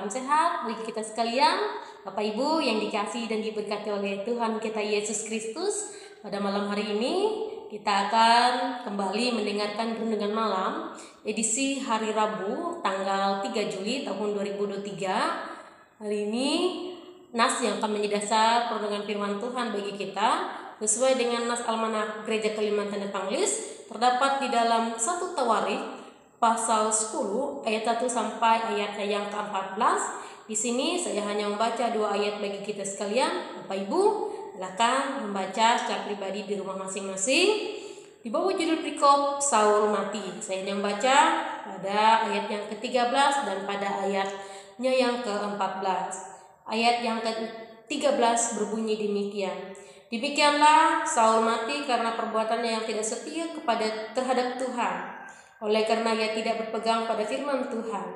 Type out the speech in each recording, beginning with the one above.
Salam sehat bagi kita sekalian, Bapak Ibu yang dikasihi dan diberkati oleh Tuhan kita Yesus Kristus. Pada malam hari ini kita akan kembali mendengarkan renungan malam edisi hari Rabu tanggal 3 Juli tahun 2023. Hari ini nas yang akan menjadi dasar renungan firman Tuhan bagi kita sesuai dengan nas Almanak Gereja Kalimantan dan Panglis terdapat di dalam 1 Tawarikh pasal 10 ayat 1 sampai ayat yang ke-14. Di sini saya hanya membaca 2 ayat bagi kita sekalian. Bapak Ibu, silakan membaca secara pribadi di rumah masing-masing. Di bawah judul perikop Saul mati. Saya hanya membaca pada ayat yang ke-13 dan pada ayatnya yang ke-14. Ayat yang ke-13 berbunyi demikian. Demikianlah Saul mati karena perbuatannya yang tidak setia terhadap Tuhan. Oleh karena ia tidak berpegang pada firman Tuhan,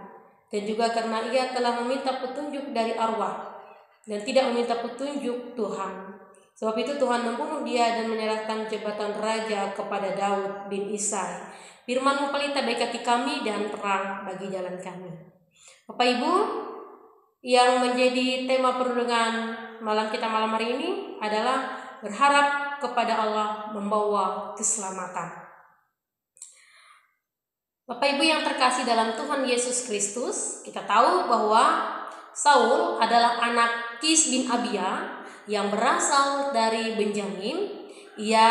dan juga karena ia telah meminta petunjuk dari arwah dan tidak meminta petunjuk Tuhan. Sebab itu Tuhan membunuh dia dan menyerahkan jabatan raja kepada Daud bin Isai. Firman-Mu pelita baik hati kami dan terang bagi jalan kami. Bapak Ibu, yang menjadi tema perundungan malam kita malam hari ini adalah berharap kepada Allah membawa keselamatan. Bapak Ibu yang terkasih dalam Tuhan Yesus Kristus, kita tahu bahwa Saul adalah anak Kis bin Abia yang berasal dari Benjamin. Ia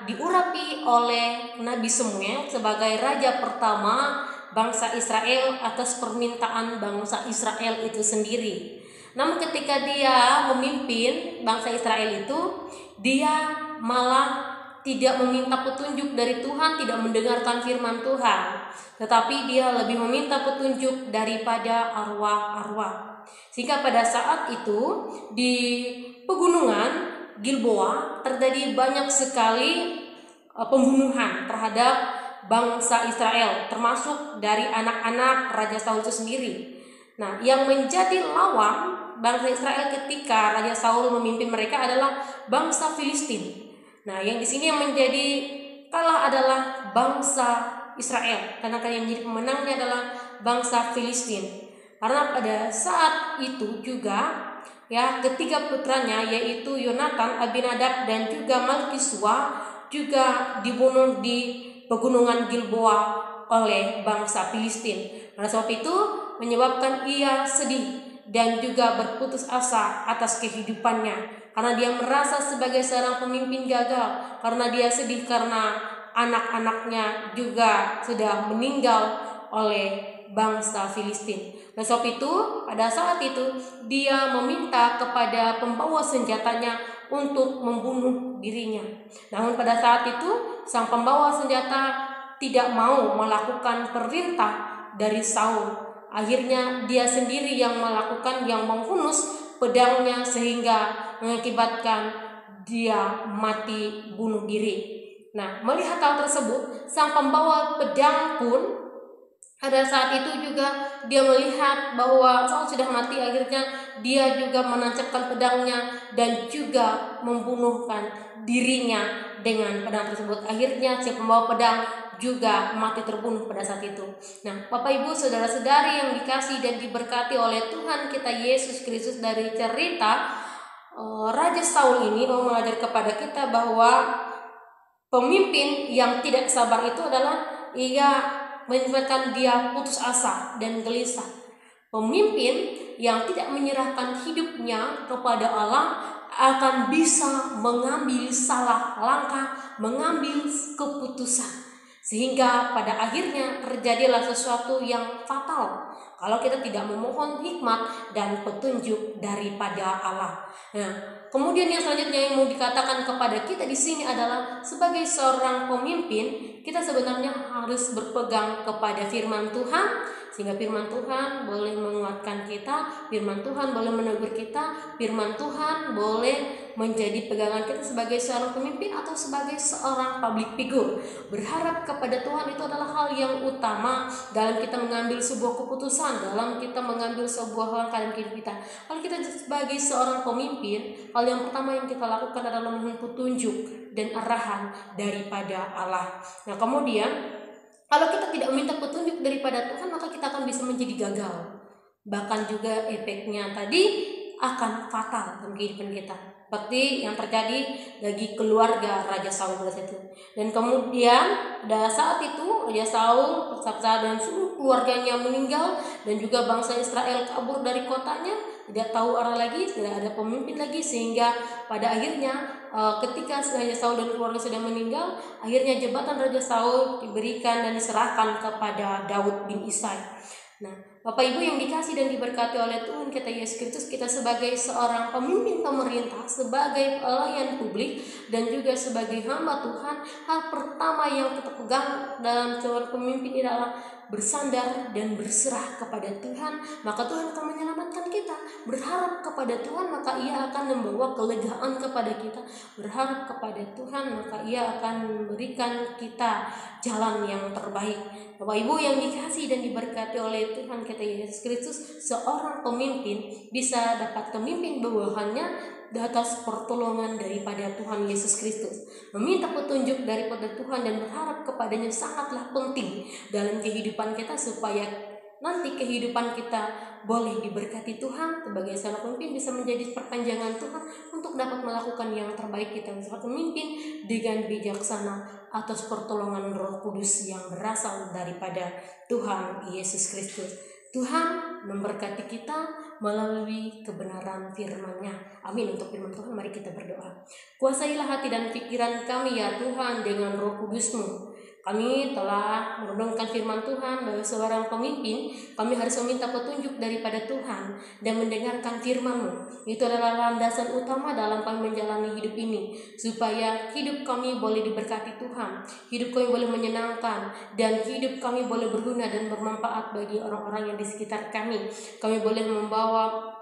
diurapi oleh Nabi Samuel sebagai raja pertama bangsa Israel atas permintaan bangsa Israel itu sendiri. Namun ketika dia memimpin bangsa Israel itu, dia malah tidak meminta petunjuk dari Tuhan, tidak mendengarkan firman Tuhan, tetapi dia lebih meminta petunjuk daripada arwah-arwah. Sehingga pada saat itu di pegunungan Gilboa terjadi banyak sekali pembunuhan terhadap bangsa Israel, termasuk dari anak-anak Raja Saul itu sendiri. Nah, yang menjadi lawan bangsa Israel ketika Raja Saul memimpin mereka adalah bangsa Filistin. Nah, yang di sini yang menjadi kalah adalah bangsa Israel, karena yang menjadi pemenangnya adalah bangsa Filistin. Karena pada saat itu juga ketiga putranya yaitu Yonatan, Abinadab dan juga Malkisua juga dibunuh di pegunungan Gilboa oleh bangsa Filistin. Pada sebab itu menyebabkan ia sedih dan juga berputus asa atas kehidupannya, karena dia merasa sebagai seorang pemimpin gagal, karena dia sedih karena anak-anaknya juga sudah meninggal oleh bangsa Filistin. Oleh sebab itu pada saat itu dia meminta kepada pembawa senjatanya untuk membunuh dirinya. Namun pada saat itu sang pembawa senjata tidak mau melakukan perintah dari Saul. Akhirnya dia sendiri yang melakukan, yang menghunus pedangnya sehingga mengakibatkan dia mati bunuh diri. Nah, melihat hal tersebut, sang pembawa pedang pun pada saat itu juga dia melihat bahwa Saul sudah mati. Akhirnya dia juga menancapkan pedangnya dan juga membunuhkan dirinya dengan pedang tersebut. Akhirnya si pembawa pedang juga mati terbunuh pada saat itu. Nah, Bapak Ibu saudara-saudari yang dikasihi dan diberkati oleh Tuhan kita Yesus Kristus, dari cerita Raja Saul ini mau mengajar kepada kita bahwa pemimpin yang tidak sabar itu adalah ia menyebabkan dia putus asa dan gelisah. Pemimpin yang tidak menyerahkan hidupnya kepada Allah akan bisa mengambil salah langkah, mengambil keputusan, sehingga pada akhirnya terjadilah sesuatu yang fatal kalau kita tidak memohon hikmat dan petunjuk daripada Allah. Nah, kemudian yang selanjutnya yang mau dikatakan kepada kita di sini adalah sebagai seorang pemimpin, kita sebenarnya harus berpegang kepada firman Tuhan, sehingga firman Tuhan boleh menguatkan kita, firman Tuhan boleh menegur kita, firman Tuhan boleh menjadi pegangan kita sebagai seorang pemimpin atau sebagai seorang public figure. Berharap kepada Tuhan itu adalah hal yang utama dalam kita mengambil sebuah keputusan, dalam kita mengambil sebuah langkah dalam kehidupan kita. Kalau kita sebagai seorang pemimpin, hal yang pertama yang kita lakukan adalah memohon petunjuk dan arahan daripada Allah. Nah, kemudian kalau kita tidak meminta petunjuk daripada Tuhan, maka kita akan bisa menjadi gagal. bahkan juga efeknya tadi akan fatal dalam kehidupan kita, seperti yang terjadi bagi keluarga Raja Saul pada saat itu. Dan kemudian pada saat itu Raja Saul dan seluruh keluarganya meninggal, dan juga bangsa Israel kabur dari kotanya, tidak tahu arah lagi, tidak ada pemimpin lagi, sehingga pada akhirnya ketika Raja Saul dan keluarga sudah meninggal, akhirnya jabatan Raja Saul diberikan dan diserahkan kepada Daud bin Isai. Nah, Bapak Ibu yang dikasih dan diberkati oleh Tuhan kita Yesus Kristus, kita sebagai seorang pemimpin pemerintah, sebagai pelayan publik, dan juga sebagai hamba Tuhan, hal pertama yang kita pegang dalam seorang pemimpin adalah bersandar dan berserah kepada Tuhan. Maka Tuhan akan menyelamatkan kita. Berharap kepada Tuhan, maka Ia akan membawa kelegaan kepada kita. Berharap kepada Tuhan, maka Ia akan memberikan kita jalan yang terbaik. Bapak Ibu yang dikasih dan diberkati oleh Tuhan kita Yesus Kristus, seorang pemimpin bisa dapat pemimpin bawahannya di atas pertolongan daripada Tuhan Yesus Kristus. Meminta petunjuk daripada Tuhan dan berharap kepadanya sangatlah penting dalam kehidupan kita, supaya nanti kehidupan kita boleh diberkati Tuhan. Sebagai seorang pemimpin bisa menjadi perpanjangan Tuhan untuk dapat melakukan yang terbaik. Kita bisa memimpin dengan bijaksana atas pertolongan Roh Kudus yang berasal daripada Tuhan Yesus Kristus. Tuhan memberkati kita melalui kebenaran firman-Nya. Amin. Untuk firman Tuhan, mari kita berdoa. Kuasailah hati dan pikiran kami ya Tuhan dengan Roh Kudus-Mu. Kami telah merenungkan firman Tuhan bahwa seorang pemimpin, kami harus meminta petunjuk daripada Tuhan dan mendengarkan firman-Mu. Itu adalah landasan utama dalam kami menjalani hidup ini, supaya hidup kami boleh diberkati Tuhan, hidup kami boleh menyenangkan, dan hidup kami boleh berguna dan bermanfaat bagi orang-orang yang di sekitar kami. Kami boleh membawa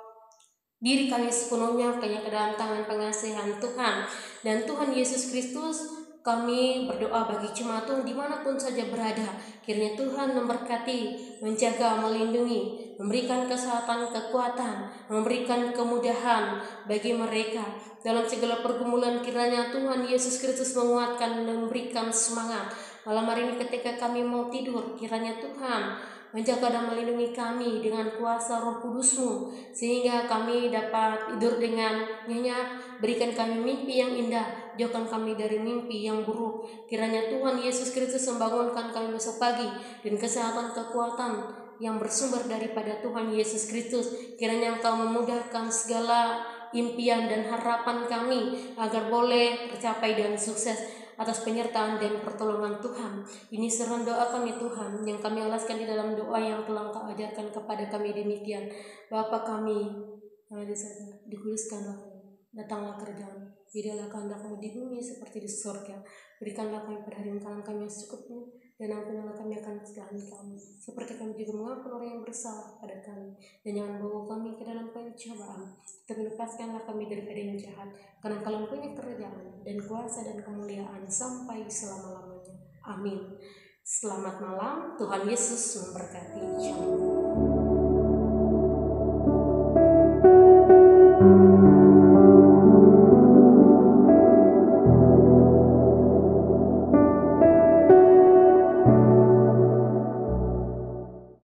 diri kami sepenuhnya ke dalam tangan pengasihan Tuhan. Dan Tuhan Yesus Kristus, kami berdoa bagi jemaat Tuhan dimanapun saja berada, kiranya Tuhan memberkati, menjaga, melindungi, memberikan kesehatan, kekuatan, memberikan kemudahan bagi mereka dalam segala pergumulan. Kiranya Tuhan Yesus Kristus menguatkan dan memberikan semangat. Malam hari ini ketika kami mau tidur, kiranya Tuhan menjaga dan melindungi kami dengan kuasa Roh Kudus-Mu, sehingga kami dapat tidur dengan nyenyak. Berikan kami mimpi yang indah, jauhkan kami dari mimpi yang buruk. Kiranya Tuhan Yesus Kristus membangunkan kami besok pagi dan kesehatan, kekuatan yang bersumber daripada Tuhan Yesus Kristus. Kiranya Engkau memudahkan segala impian dan harapan kami agar boleh tercapai dan sukses atas penyertaan dan pertolongan Tuhan. Ini seruan doa kami Tuhan, yang kami alaskan di dalam doa yang telah Engkau ajarkan kepada kami demikian. Bapa kami yang ada di sana, dikuduskanlah, datanglah kerajaan, jadilah kehendak-Mu di bumi seperti di surga. Berikanlah kami pada hari makanan kami yang secukupnya, dan ampunilah kami akan kesalahan kami, seperti kami juga mengampuni orang yang bersalah pada kami. Dan jangan bawa kami ke dalam pencobaan, tetapi lepaskanlah kami daripada yang jahat, karena Engkau punya kerajaan dan kuasa dan kemuliaan sampai selama-lamanya. Amin. Selamat malam, Tuhan Yesus memberkati. Shalom.